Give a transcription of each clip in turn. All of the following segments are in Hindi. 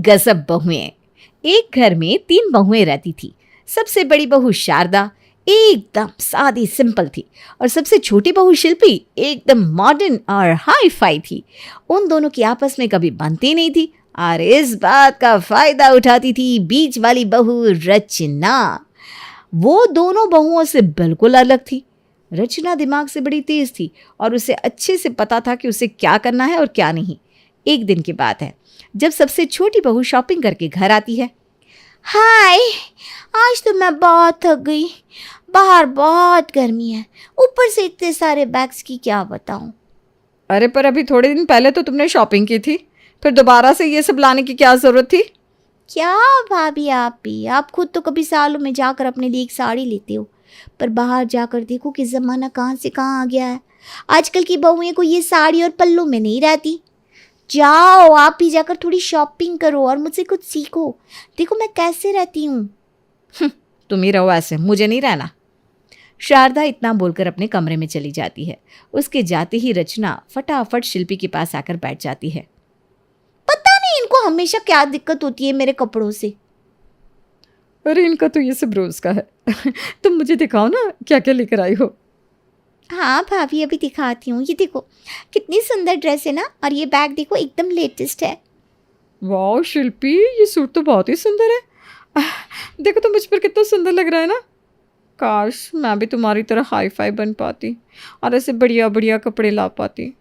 गजब बहुएं। एक घर में 3 बहुएं रहती थी। सबसे बड़ी बहू शारदा एकदम सादी सिंपल थी और सबसे छोटी बहू शिल्पी एकदम मॉडर्न और हाई फाई थी। उन दोनों की आपस में कभी बनती नहीं थी और इस बात का फायदा उठाती थी बीच वाली बहू रचना। वो दोनों बहुओं से बिल्कुल अलग थी। रचना दिमाग से बड़ी तेज थी और उसे अच्छे से पता था कि उसे क्या करना है और क्या नहीं। एक दिन की बात है जब सबसे छोटी बहू शॉपिंग करके घर आती है। हाय, आज तो मैं बहुत थक गई। बाहर बहुत गर्मी है, ऊपर से इतने सारे बैग्स की क्या बताऊं। अरे पर अभी थोड़े दिन पहले तो तुमने शॉपिंग की थी, फिर दोबारा से ये सब लाने की क्या ज़रूरत थी? क्या भाभी, आप भी, आप खुद तो कभी सालों में जाकर अपने लिए एक साड़ी लेते हो, पर बाहर जाकर देखो कि ज़माना कहाँ से कहाँ आ गया है। आजकल की बहुएं को ये साड़ी और पल्लू में नहीं रहती। जाओ आप ही जाकर थोड़ी शॉपिंग करो और मुझसे कुछ सीखो। देखो मैं कैसे रहती हूँ। तुम ही रहो ऐसे, मुझे नहीं रहना। शारदा इतना बोलकर अपने कमरे में चली जाती है। उसके जाते ही रचना फटाफट शिल्पी के पास आकर बैठ जाती है। पता नहीं इनको हमेशा क्या दिक्कत होती है मेरे कपड़ों से। अरे इनका तो ये सब रोज़ का है। तुम मुझे दिखाओ ना क्या क्या लेकर आई हो। हाँ भाभी, अभी दिखाती हूँ। ये देखो कितनी सुंदर ड्रेस है ना, और ये बैग देखो एकदम लेटेस्ट है। वाह शिल्पी, ये सूट तो बहुत ही सुंदर है। देखो तो मुझ पर कितना सुंदर लग रहा है ना। काश मैं भी तुम्हारी तरह हाई फाई बन पाती और ऐसे बढ़िया बढ़िया कपड़े ला पाती।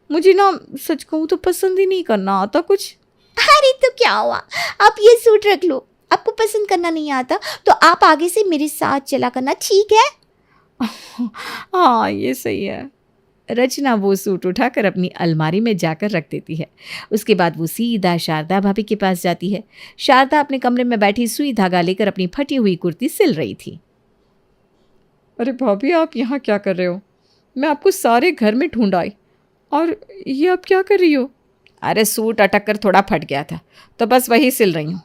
मुझे ना सच कहूँ तो पसंद ही नहीं करना आता कुछ। अरे तो क्या हुआ, आप ये सूट रख लो। आपको पसंद करना नहीं आता तो आप आगे से मेरे साथ चला करना, ठीक है? हाँ ये सही है। रचना वो सूट उठाकर अपनी अलमारी में जाकर रख देती है। उसके बाद वो सीधा शारदा भाभी के पास जाती है। शारदा अपने कमरे में बैठी सुई धागा लेकर अपनी फटी हुई कुर्ती सिल रही थी। अरे भाभी आप यहाँ क्या कर रहे हो? मैं आपको सारे घर में ढूंढ आई और ये आप क्या कर रही हो? अरे सूट अटक कर थोड़ा फट गया था तो बस वही सिल रही हूँ।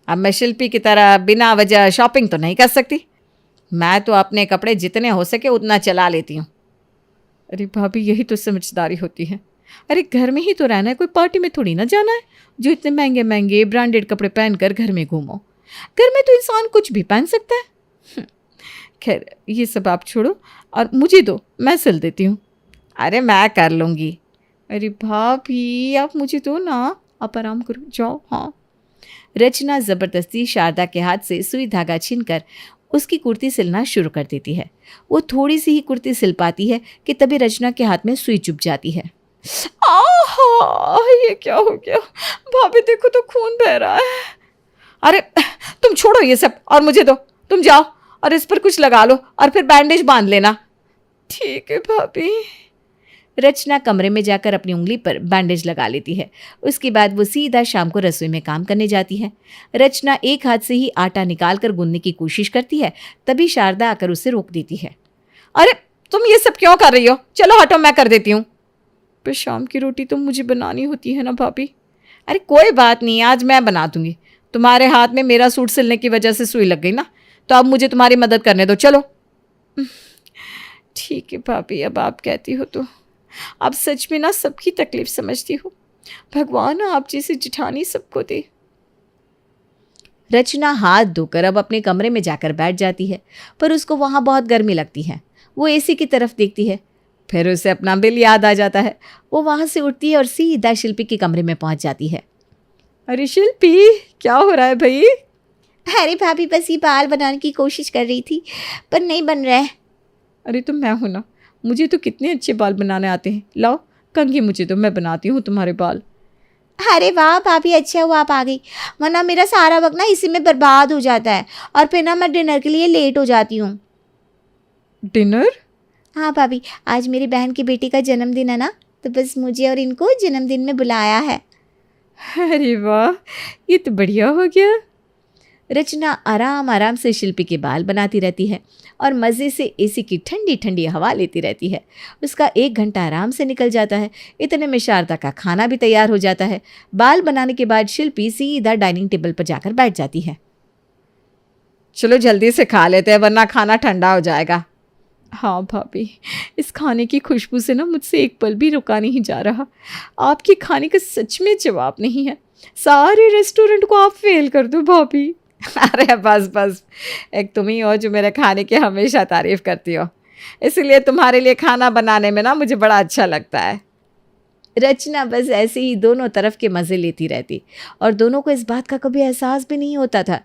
अब मैं शिल्पी की तरह बिना वजह शॉपिंग तो नहीं कर सकती। मैं तो अपने कपड़े जितने हो सके उतना चला लेती हूँ। अरे भाभी यही तो समझदारी होती है। अरे घर में ही तो रहना है, कोई पार्टी में थोड़ी ना जाना है जो इतने महंगे महंगे ब्रांडेड कपड़े पहनकर घर में घूमो। घर में तो इंसान कुछ भी पहन सकता है। खैर ये सब आप छोड़ो और मुझे दो, मैं सिल देती हूँ। अरे मैं कर लूँगी। अरे भाभी आप मुझे दो ना, आप आराम करो, जाओ। हाँ। रचना ज़बरदस्ती शारदा के हाथ से सुई धागा छीनकर उसकी कुर्ती सिलना शुरू कर देती है। वो थोड़ी सी ही कुर्ती सिल पाती है कि तभी रचना के हाथ में सुई चुभ जाती है। आहा, ये क्या हो गया? भाभी देखो तो खून बह रहा है। अरे तुम छोड़ो ये सब और मुझे दो। तुम जाओ और इस पर कुछ लगा लो और फिर बैंडेज बांध लेना। ठीक है भाभी। रचना कमरे में जाकर अपनी उंगली पर बैंडेज लगा लेती है। उसके बाद वो सीधा शाम को रसोई में काम करने जाती है। रचना एक हाथ से ही आटा निकालकर गूंदने की कोशिश करती है, तभी शारदा आकर उसे रोक देती है। अरे तुम ये सब क्यों कर रही हो? चलो हटो, मैं कर देती हूँ। पर शाम की रोटी तो मुझे बनानी होती है ना भाभी। अरे कोई बात नहीं, आज मैं बना दूंगी। तुम्हारे हाथ में मेरा सूट सिलने की वजह से सुई लग गई ना, तो अब मुझे तुम्हारी मदद करने दो। चलो। ठीक है भाभी, अब आप कहती हो तो। आप सच में ना सबकी तकलीफ समझती हो। भगवान आप जैसी जिठानी सबको दे। रचना हाथ धोकर अब अपने कमरे में जाकर बैठ जाती है, पर उसको वहाँ बहुत गर्मी लगती है। वो एसी की तरफ देखती है, फिर उसे अपना बिल याद आ जाता है। वो वहाँ से उठती है और सीधा शिल्पी के कमरे में पहुँच जाती है। अरे शिल्पी क्या हो रहा है भाई? अरे भाभी बस ये बाल बनाने की कोशिश कर रही थी पर नहीं बन रहा है। अरे तो मैं हूं ना, मुझे तो कितने अच्छे बाल बनाने आते हैं। लाओ कंघी मुझे तो, मैं बनाती हूँ तुम्हारे बाल। अरे वाह भाभी, अच्छा हुआ आप आ गई, वरना मेरा सारा वक्त ना इसी में बर्बाद हो जाता है और फिर ना मैं डिनर के लिए लेट हो जाती हूँ। डिनर? हाँ भाभी, आज मेरी बहन की बेटी का जन्मदिन है ना, तो बस मुझे और इनको जन्मदिन में बुलाया है। अरे वाह, ये तो बढ़िया हो गया। रचना आराम आराम से शिल्पी के बाल बनाती रहती है और मज़े से एसी की ठंडी ठंडी हवा लेती रहती है। उसका 1 घंटा आराम से निकल जाता है। इतने में शारदा का खाना भी तैयार हो जाता है। बाल बनाने के बाद शिल्पी सीधा डाइनिंग टेबल पर जाकर बैठ जाती है। चलो जल्दी से खा लेते हैं वरना खाना ठंडा हो जाएगा। हाँ भाभी, इस खाने की खुशबू से ना मुझसे एक पल भी रुका नहीं जा रहा। आपके खाने का सच में जवाब नहीं है। सारे रेस्टोरेंट को आप फेल कर दो भाभी। अरे बस बस, एक तुम ही हो जो मेरे खाने की हमेशा तारीफ करती हो, इसीलिए तुम्हारे लिए खाना बनाने में ना मुझे बड़ा अच्छा लगता है। रचना बस ऐसे ही दोनों तरफ के मज़े लेती रहती और दोनों को इस बात का कभी एहसास भी नहीं होता था।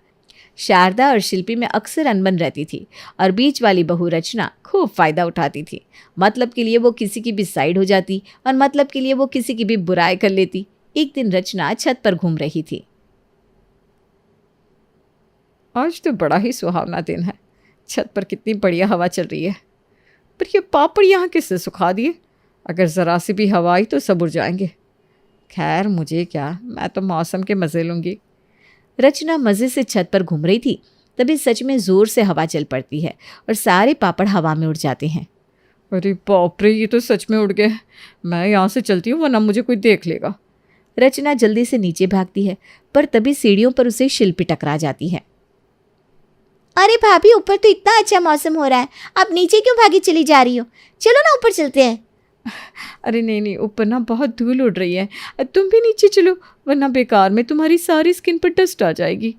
शारदा और शिल्पी में अक्सर अनबन रहती थी और बीच वाली बहू रचना खूब फ़ायदा उठाती थी। मतलब के लिए वो किसी की भी साइड हो जाती और मतलब के लिए वो किसी की भी बुराई कर लेती। एक दिन रचना छत पर घूम रही थी। आज तो बड़ा ही सुहावना दिन है, छत पर कितनी बढ़िया हवा चल रही है। पर ये पापड़ यहाँ किससे सुखा दिए? अगर ज़रा सी भी हवा आई तो सब उड़ जाएंगे। खैर मुझे क्या, मैं तो मौसम के मज़े लूँगी। रचना मज़े से छत पर घूम रही थी, तभी सच में ज़ोर से हवा चल पड़ती है और सारे पापड़ हवा में उड़ जाते हैं। अरे बाप रे, ये तो सच में उड़ गए। मैं यहाँ से चलती हूँ वरना मुझे कोई देख लेगा। रचना जल्दी से नीचे भागती है, पर तभी सीढ़ियों पर उसे शिल्पी टकरा जाती है। अरे भाभी, ऊपर तो इतना अच्छा मौसम हो रहा है, आप नीचे क्यों भागी चली जा रही हो? चलो ना ऊपर चलते हैं। अरे नहीं नहीं, ऊपर ना बहुत धूल उड़ रही है, तुम भी नीचे चलो वरना बेकार में तुम्हारी सारी स्किन पर डस्ट आ जाएगी।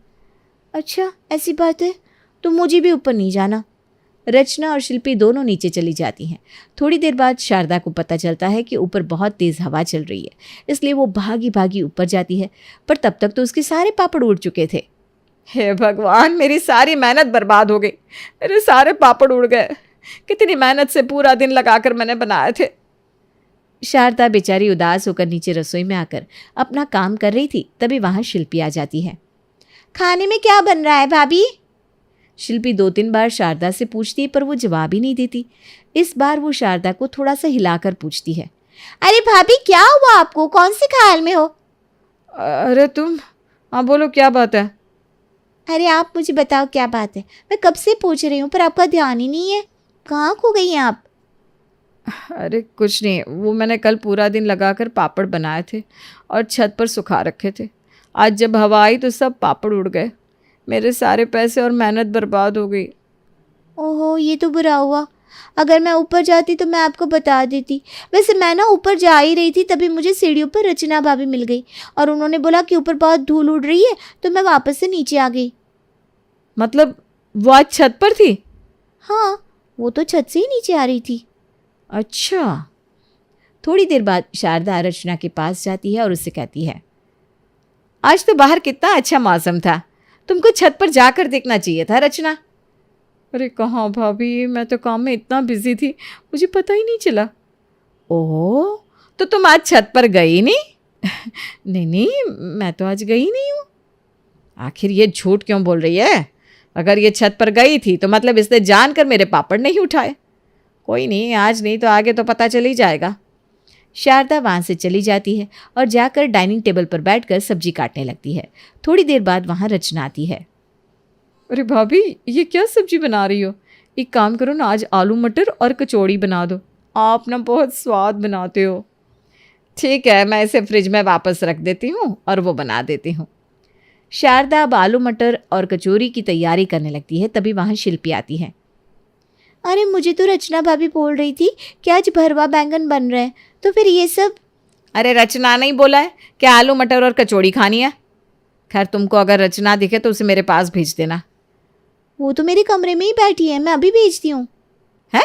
अच्छा ऐसी बात है, तो मुझे भी ऊपर नहीं जाना। रचना और शिल्पी दोनों नीचे चली जाती हैं। थोड़ी देर बाद शारदा को पता चलता है कि ऊपर बहुत तेज़ हवा चल रही है, इसलिए वो भागी भागी ऊपर जाती है, पर तब तक तो उसके सारे पापड़ उड़ चुके थे। हे भगवान, मेरी सारी मेहनत बर्बाद हो गई, मेरे सारे पापड़ उड़ गए। कितनी मेहनत से पूरा दिन लगाकर मैंने बनाए थे। शारदा बेचारी उदास होकर नीचे रसोई में आकर अपना काम कर रही थी, तभी वहाँ शिल्पी आ जाती है। खाने में क्या बन रहा है भाभी? शिल्पी 2-3 बार शारदा से पूछती है, पर वो जवाब ही नहीं देती। इस बार वो शारदा को थोड़ा सा हिलाकर पूछती है। अरे भाभी, क्या हुआ आपको? कौन से ख्याल में हो? अरे तुम, हाँ बोलो क्या बात है? अरे आप मुझे बताओ क्या बात है। मैं कब से पूछ रही हूँ पर आपका ध्यान ही नहीं है। कहाँ खो गई हैं आप? अरे कुछ नहीं, वो मैंने कल पूरा दिन लगाकर पापड़ बनाए थे और छत पर सुखा रखे थे। आज जब हवा आई तो सब पापड़ उड़ गए, मेरे सारे पैसे और मेहनत बर्बाद हो गई। ओहो, ये तो बुरा हुआ। अगर मैं ऊपर जाती तो मैं आपको बता देती। वैसे मैं ना ऊपर जा ही रही थी, तभी मुझे सीढ़ियों पर रचना भाभी मिल गई और उन्होंने बोला कि ऊपर बहुत धूल उड़ रही है, तो मैं वापस से नीचे आ गई। मतलब वो आज छत पर थी? हाँ, वो तो छत से ही नीचे आ रही थी। अच्छा। थोड़ी देर बाद शारदा रचना के पास जाती है और उससे कहती है, आज तो बाहर कितना अच्छा मौसम था, तुमको छत पर जाकर देखना चाहिए था रचना। अरे कहाँ भाभी, मैं तो काम में इतना बिजी थी, मुझे पता ही नहीं चला। ओह, तो तुम आज छत पर गई नहीं? नहीं नहीं, मैं तो आज गई नहीं हूँ। आखिर ये झूठ क्यों बोल रही है? अगर ये छत पर गई थी तो मतलब इसने जानकर मेरे पापड़ नहीं उठाए। कोई नहीं, आज नहीं तो आगे तो पता चल ही जाएगा। शारदा वहाँ से चली जाती है और जाकर डाइनिंग टेबल पर बैठकर सब्जी काटने लगती है। थोड़ी देर बाद वहाँ रचना आती है। अरे भाभी, ये क्या सब्जी बना रही हो? एक काम करो ना, आज आलू मटर और कचौड़ी बना दो, आप ना बहुत स्वाद बनाते हो। ठीक है, मैं इसे फ्रिज में वापस रख देती हूँ और वो बना देती हूँ। शारदा अब आलू मटर और कचौरी की तैयारी करने लगती है, तभी वहाँ शिल्पी आती है। अरे मुझे तो रचना भाभी बोल रही थी कि आज भरवा बैंगन बन रहे हैं, तो फिर ये सब? अरे रचना नहीं बोला है कि आलू मटर और कचौड़ी खानी है? खैर तुमको अगर रचना दिखे तो उसे मेरे पास भेज देना। वो तो मेरे कमरे में ही बैठी है, मैं अभी भेजती हूँ। है?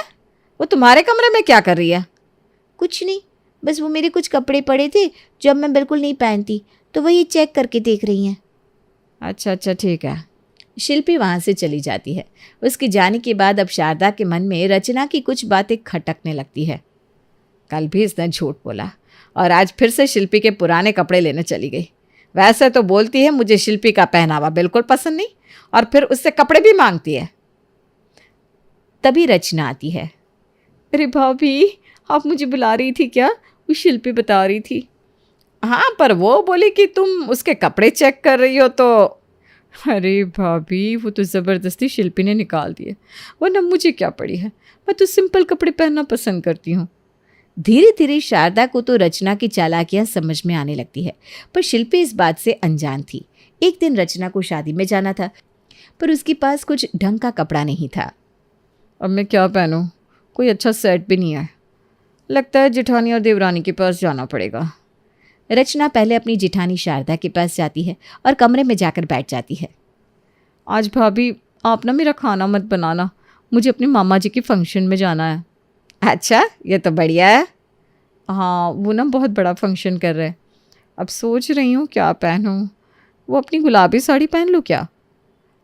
वो तुम्हारे कमरे में क्या कर रही है? कुछ नहीं, बस वो मेरे कुछ कपड़े पड़े थे जो अब मैं बिल्कुल नहीं पहनती, तो वही चेक करके देख रही हैं। अच्छा अच्छा, ठीक है। शिल्पी वहाँ से चली जाती है। उसके जाने के बाद अब शारदा के मन में रचना की कुछ बातें खटकने लगती है। कल भी इसने झूठ बोला और आज फिर से शिल्पी के पुराने कपड़े लेने चली गई। वैसे तो बोलती है मुझे शिल्पी का पहनावा बिल्कुल पसंद नहीं, और फिर उससे कपड़े भी मांगती है। तभी रचना आती है। अरे भाभी, आप मुझे बुला रही थी क्या? वो शिल्पी बता रही थी। हाँ, पर वो बोली कि तुम उसके कपड़े चेक कर रही हो तो। अरे भाभी, वो तो ज़बरदस्ती शिल्पी ने निकाल दिए, वरना मुझे क्या पड़ी है, मैं तो सिंपल कपड़े पहनना पसंद करती हूँ। धीरे धीरे शारदा को तो रचना की चालाकियां समझ में आने लगती है, पर शिल्पी इस बात से अनजान थी। एक दिन रचना को शादी में जाना था, पर उसके पास कुछ ढंग का कपड़ा नहीं था। अब मैं क्या पहनूं? कोई अच्छा सेट भी नहीं है। लगता है जेठानी और देवरानी के पास जाना पड़ेगा। रचना पहले अपनी जिठानी शारदा के पास जाती है और कमरे में जाकर बैठ जाती है। आज भाभी आप ना मेरा खाना मत बनाना, मुझे अपने मामा जी के फंक्शन में जाना है। अच्छा, ये तो बढ़िया है। हाँ, वो ना बहुत बड़ा फंक्शन कर रहे हैं। अब सोच रही हूँ क्या पहनूँ। वो अपनी गुलाबी साड़ी पहन लूँ क्या?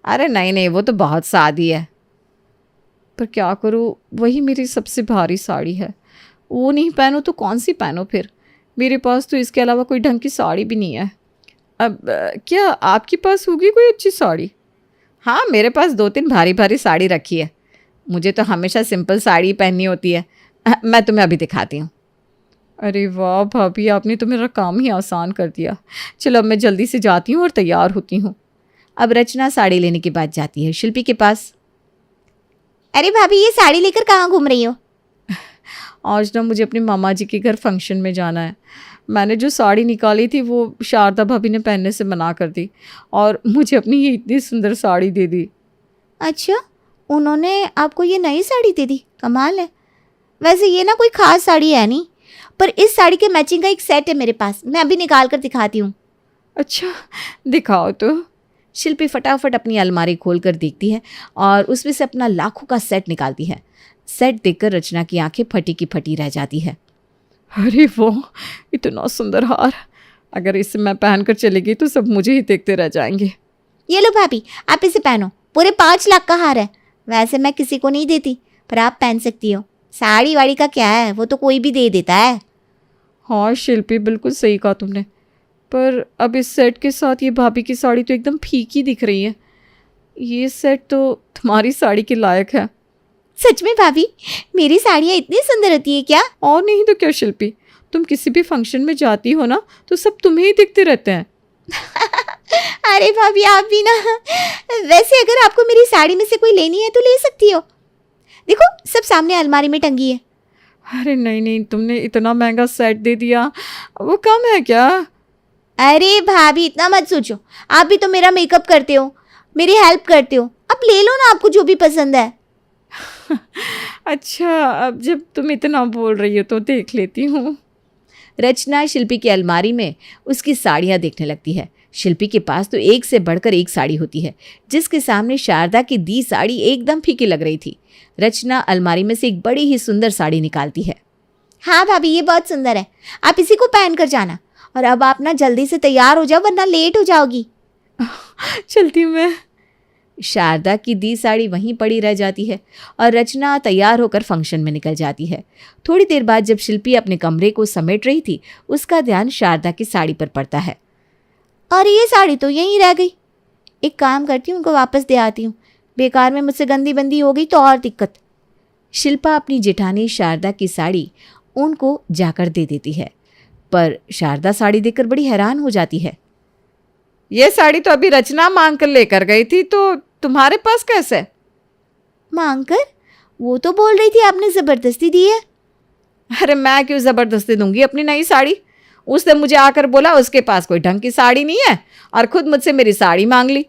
अरे नहीं नहीं, वो तो बहुत सादी है। पर क्या करूँ, वही मेरी सबसे भारी साड़ी है। वो नहीं पहनूँ तो कौन सी पहनूँ फिर? मेरे पास तो इसके अलावा कोई ढंग की साड़ी भी नहीं है। अब क्या आपके पास होगी कोई अच्छी साड़ी? हाँ, मेरे पास 2-3 भारी भारी साड़ी रखी है। मुझे तो हमेशा सिंपल साड़ी पहननी होती है। मैं तुम्हें अभी दिखाती हूँ। अरे वाह भाभी, आपने तो मेरा काम ही आसान कर दिया। चलो अब मैं जल्दी से जाती हूँ और तैयार होती हूँ। अब रचना साड़ी लेने के बाद जाती है शिल्पी के पास। अरे भाभी, ये साड़ी लेकर कहाँ घूम रही हो? आज ना मुझे अपने मामा जी के घर फंक्शन में जाना है। मैंने जो साड़ी निकाली थी वो शारदा भाभी ने पहनने से मना कर दी और मुझे अपनी ये इतनी सुंदर साड़ी दे दी। अच्छा, उन्होंने आपको ये नई साड़ी दे दी? कमाल है। वैसे ये ना कोई खास साड़ी है नहीं, पर इस साड़ी के मैचिंग का एक सेट है मेरे पास, मैं अभी निकाल कर दिखाती हूँ। अच्छा, दिखाओ तो। शिल्पी फटाफट अपनी अलमारी खोल कर देखती है और उसमें से अपना लाखों का सेट निकालती है। सेट देखकर रचना की आंखें फटी की फटी रह जाती है। अरे वो इतना सुंदर हार, अगर इसे मैं पहन कर चलेगी तो सब मुझे ही देखते रह जाएंगे। ये लो भाभी, आप इसे पहनो। पूरे 5 लाख का हार है। वैसे मैं किसी को नहीं देती, पर आप पहन सकती हो। साड़ी वाड़ी का क्या है, वो तो कोई भी दे देता है। हाँ शिल्पी, बिल्कुल सही कहा तुमने। पर अब इस सेट के साथ ये भाभी की साड़ी तो एकदम फीकी दिख रही है। ये सेट तो तुम्हारी साड़ी के लायक है। सच में भाभी, मेरी साड़ियाँ इतनी सुंदर होती है क्या? और नहीं तो क्या शिल्पी, तुम किसी भी फंक्शन में जाती हो ना तो सब तुम्हें ही दिखते रहते हैं। अरे भाभी, आप भी ना। वैसे अगर आपको मेरी साड़ी में से कोई लेनी है तो ले सकती हो। देखो, सब सामने अलमारी में टंगी है। अरे नहीं नहीं, तुमने इतना महंगा सेट दे दिया, वो कम है क्या? अरे भाभी, इतना मत सोचो। आप भी तो मेरा मेकअप करते हो, मेरी हेल्प करते हो। अब ले लो ना, आपको जो भी पसंद है। अच्छा, अब जब तुम इतना बोल रही हो तो देख लेती हूँ। रचना शिल्पी की अलमारी में उसकी साड़ियाँ देखने लगती है। शिल्पी के पास तो एक से बढ़कर एक साड़ी होती है, जिसके सामने शारदा की दी साड़ी एकदम फीकी लग रही थी। रचना अलमारी में से एक बड़ी ही सुंदर साड़ी निकालती है। हाँ भाभी, ये बहुत सुंदर है, आप इसी को पहन कर जाना। और अब आप ना जल्दी से तैयार हो जाओ, वरना लेट हो जाओगी। चलती हूँ मैं। शारदा की दी साड़ी वहीं पड़ी रह जाती है और रचना तैयार होकर फंक्शन में निकल जाती है। थोड़ी देर बाद जब शिल्पी अपने कमरे को समेट रही थी, उसका ध्यान शारदा की साड़ी पर पड़ता है। और ये साड़ी तो यहीं रह गई। एक काम करती हूँ, उनको वापस दे आती हूँ। बेकार में मुझसे गंदी बंदी हो गई तो और दिक्कत। शिल्पा अपनी जेठानी शारदा की साड़ी उनको जाकर दे देती है, पर शारदा साड़ी देखकर बड़ी हैरान हो जाती है। ये साड़ी तो अभी रचना मांग कर लेकर गई थी, तो तुम्हारे पास कैसे? मांग कर? वो तो बोल रही थी आपने ज़बरदस्ती दी है। अरे मैं क्यों ज़बरदस्ती दूंगी अपनी नई साड़ी? उसने मुझे आकर बोला उसके पास कोई ढंग की साड़ी नहीं है और खुद मुझसे मेरी साड़ी मांग ली।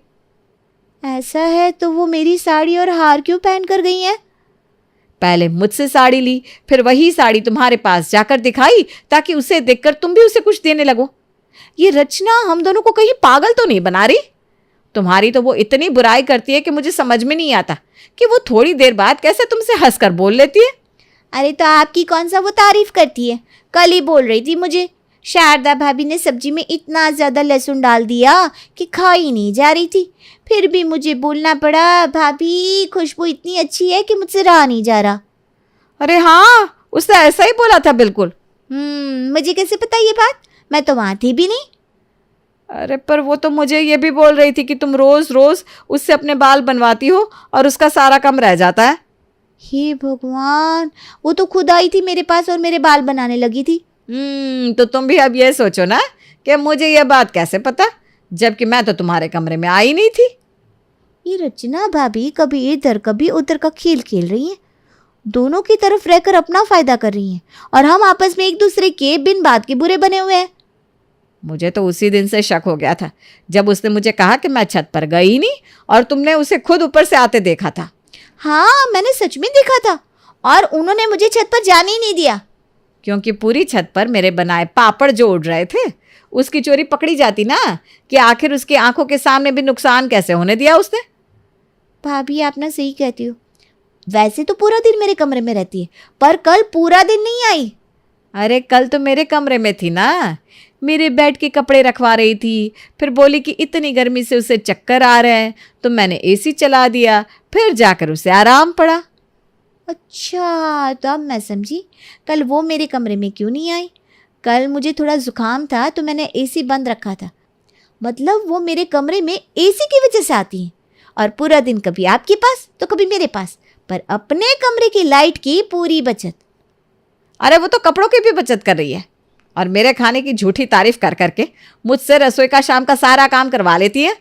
ऐसा है तो वो मेरी साड़ी और हार क्यों पहन कर गई हैं? पहले मुझसे साड़ी ली, फिर वही साड़ी तुम्हारे पास जाकर दिखाई ताकि उसे देखकर तुम भी उसे कुछ देने लगो। ये रचना हम दोनों को कहीं पागल तो नहीं बना रही? तुम्हारी तो वो इतनी बुराई करती है कि मुझे समझ में नहीं आता कि वो थोड़ी देर बाद कैसे तुमसे हंसकर बोल लेती है। अरे तो आपकी कौन सा वो तारीफ करती है? कल ही बोल रही थी मुझे, शारदा भाभी ने सब्जी में इतना ज़्यादा लहसुन डाल दिया कि खा ही नहीं जा रही थी। फिर भी मुझे बोलना पड़ा, भाभी खुशबू इतनी अच्छी है कि मुझसे रहा नहीं जा रहा। अरे हाँ, उसने ऐसा ही बोला था बिल्कुल। मुझे कैसे पता ये बात? मैं तो वहाँ थी भी नहीं। अरे पर वो तो मुझे ये भी बोल रही थी कि तुम रोज़ रोज़ उससे अपने बाल बनवाती हो और उसका सारा काम रह जाता है। हे भगवान, वो तो खुद आई थी मेरे पास और मेरे बाल बनाने लगी थी। तो तुम भी अब ये सोचो ना कि मुझे ये बात कैसे पता, जबकि मैं तो तुम्हारे कमरे में आई नहीं थी। ये रचना भाभी कभी इधर कभी उधर का खेल खेल रही हैं। दोनों की तरफ रहकर अपना फायदा कर रही हैं और हम आपस में एक दूसरे के बिन बात के बुरे बने हुए हैं। मुझे तो उसी दिन से शक हो गया था जब उसने मुझे कहा कि मैं छत पर गई नहीं और तुमने उसे खुद ऊपर से आते देखा था। हाँ, मैंने सच में देखा था और उन्होंने मुझे छत पर जाने ही नहीं दिया। क्योंकि पूरी छत पर मेरे बनाए पापड़ जो उड़ रहे थे उसकी चोरी पकड़ी जाती ना, कि आखिर उसकी आंखों के सामने भी नुकसान कैसे होने दिया उसने। भाभी आप ना सही कहती हो, वैसे तो पूरा दिन मेरे कमरे में रहती है, पर कल पूरा दिन नहीं आई। अरे कल तो मेरे कमरे में थी ना, मेरे बेड के कपड़े रखवा रही थी, फिर बोली कि इतनी गर्मी से उसे चक्कर आ रहे हैं तो मैंने एसी चला दिया, फिर जाकर उसे आराम पड़ा। अच्छा, तो अब मैं समझी कल वो मेरे कमरे में क्यों नहीं आई। कल मुझे थोड़ा जुकाम था तो मैंने एसी बंद रखा था, मतलब वो मेरे कमरे में एसी की वजह से आती हैं, और पूरा दिन कभी आपके पास तो कभी मेरे पास, पर अपने कमरे की लाइट की पूरी बचत। अरे वो तो कपड़ों की भी बचत कर रही है, और मेरे खाने की झूठी तारीफ कर करके मुझसे रसोई का शाम का सारा काम करवा लेती है।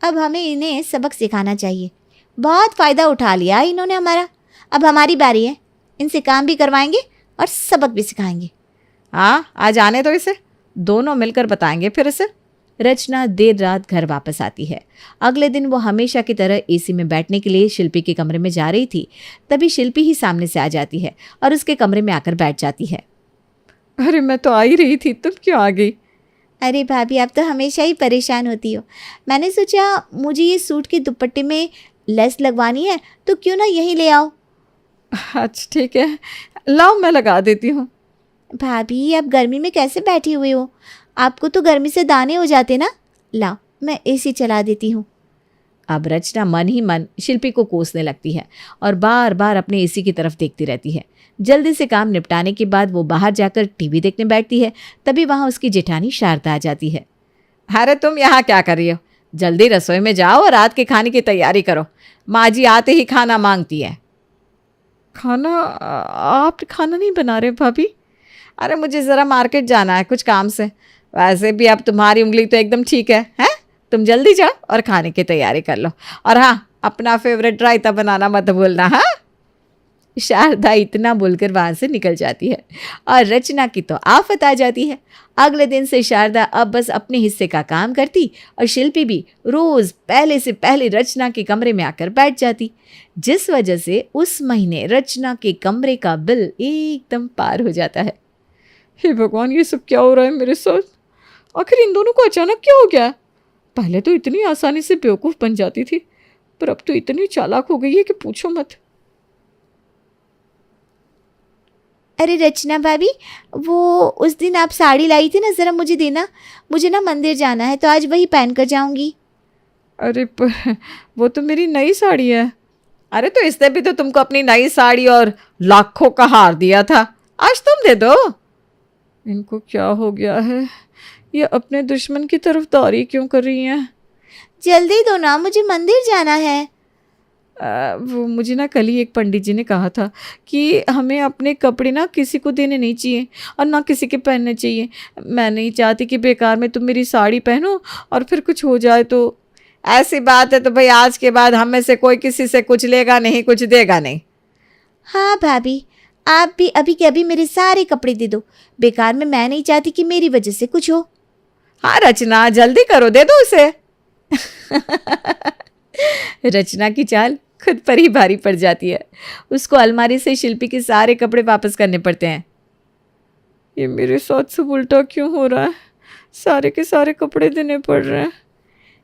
अब हमें इन्हें सबक सिखाना चाहिए। बहुत फ़ायदा उठा लिया इन्होंने हमारा। अब हमारी बारी है, इनसे काम भी करवाएंगे और सबक भी सिखाएंगे। हाँ, आज आने दो इसे, दोनों मिलकर बताएंगे फिर इसे। रचना देर रात घर वापस आती है। अगले दिन वो हमेशा की तरह एसी में बैठने के लिए शिल्पी के कमरे में जा रही थी। तभी शिल्पी ही सामने से आ जाती है और उसके कमरे में आकर बैठ जाती है। अरे मैं तो आ ही रही थी, तुम क्यों आ गई? अरे भाभी, आप तो हमेशा ही परेशान होती हो। मैंने सोचा मुझे ये सूट के दुपट्टे में लेस लगवानी है, तो क्यों ना यही ले आओ। अच्छा ठीक है, लाओ मैं लगा देती हूँ। भाभी, आप गर्मी में कैसे बैठी हुई हो? आपको तो गर्मी से दाने हो जाते ना। लाओ मैं एसी चला देती हूँ। अब रचना मन ही मन शिल्पी को कोसने लगती है और बार बार अपने एसी की तरफ देखती रहती है। जल्दी से काम निपटाने के बाद वो बाहर जाकर टीवी देखने बैठती है। तभी वहाँ उसकी जेठानी शारदा आ जाती है। अरे तुम यहाँ क्या कर रही हो? जल्दी रसोई में जाओ और रात के खाने की तैयारी करो, माँ जी आते ही खाना मांगती है। खाना? आप खाना नहीं बना रहे भाभी? अरे मुझे ज़रा मार्केट जाना है कुछ काम से। वैसे भी अब तुम्हारी उंगली तो एकदम ठीक है, हैं? तुम जल्दी जाओ और खाने की तैयारी कर लो, और हाँ, अपना फेवरेट रायता बनाना मत भूलना। हाँ, शारदा इतना बोलकर वहाँ से निकल जाती है और रचना की तो आफत आ जाती है। अगले दिन से शारदा अब बस अपने हिस्से का काम करती और शिल्पी भी रोज पहले से पहले रचना के कमरे में आकर बैठ जाती, जिस वजह से उस महीने रचना के कमरे का बिल एकदम पार हो जाता है। हे भगवान, ये सब क्या हो रहा है मेरे साथ? आखिर इन दोनों को अचानक क्या हो गया? पहले तो इतनी आसानी से बेवकूफ़ बन जाती थी, पर अब तो इतनी चालाक हो गई है कि पूछो मत। अरे रचना भाभी, वो उस दिन आप साड़ी लाई थी ना, ज़रा मुझे देना। मुझे ना मंदिर जाना है, तो आज वही पहन कर जाऊंगी। अरे पर वो तो मेरी नई साड़ी है। अरे तो इसने भी तो तुमको अपनी नई साड़ी और लाखों का हार दिया था, आज तुम दे दो। इनको क्या हो गया है? ये अपने दुश्मन की तरफदारी क्यों कर रही हैं? जल्दी दो ना, मुझे मंदिर जाना है। वो मुझे ना कल ही एक पंडित जी ने कहा था कि हमें अपने कपड़े ना किसी को देने नहीं चाहिए और ना किसी के पहनने चाहिए। मैं नहीं चाहती कि बेकार में तुम मेरी साड़ी पहनो और फिर कुछ हो जाए तो। ऐसी बात है तो भाई आज के बाद हम में से कोई किसी से कुछ लेगा नहीं, कुछ देगा नहीं। हाँ भाभी, आप भी अभी के अभी मेरे सारे कपड़े दे दो। बेकार में मैं नहीं चाहती कि मेरी वजह से कुछ हो। हाँ रचना, जल्दी करो, दे दो उसे। रचना की चाल खुद पर ही भारी पड़ जाती है। उसको अलमारी से शिल्पी के सारे कपड़े वापस करने पड़ते हैं। ये मेरे साथ सब उल्टा क्यों हो रहा है? सारे के सारे कपड़े देने पड़ रहे हैं।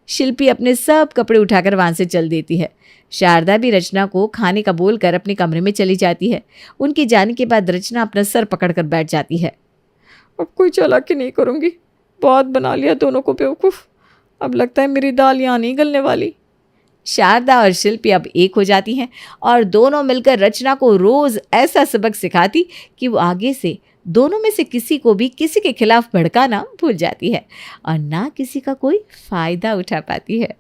शिल्पी अपने सब कपड़े उठाकर वहाँ से चल देती है। शारदा भी रचना को खाने का बोल कर अपने कमरे में चली जाती है। उनके जाने के बाद रचना अपना सर पकड़कर बैठ जाती है। अब कोई चालाकी नहीं करूँगी, बहुत बना लिया दोनों को बेवकूफ़। अब लगता है मेरी दाल यहाँ नहीं गलने वाली। शारदा और शिल्पी अब एक हो जाती हैं और दोनों मिलकर रचना को रोज ऐसा सबक सिखाती कि वो आगे से दोनों में से किसी को भी किसी के खिलाफ भड़काना भूल जाती है और ना किसी का कोई फायदा उठा पाती है।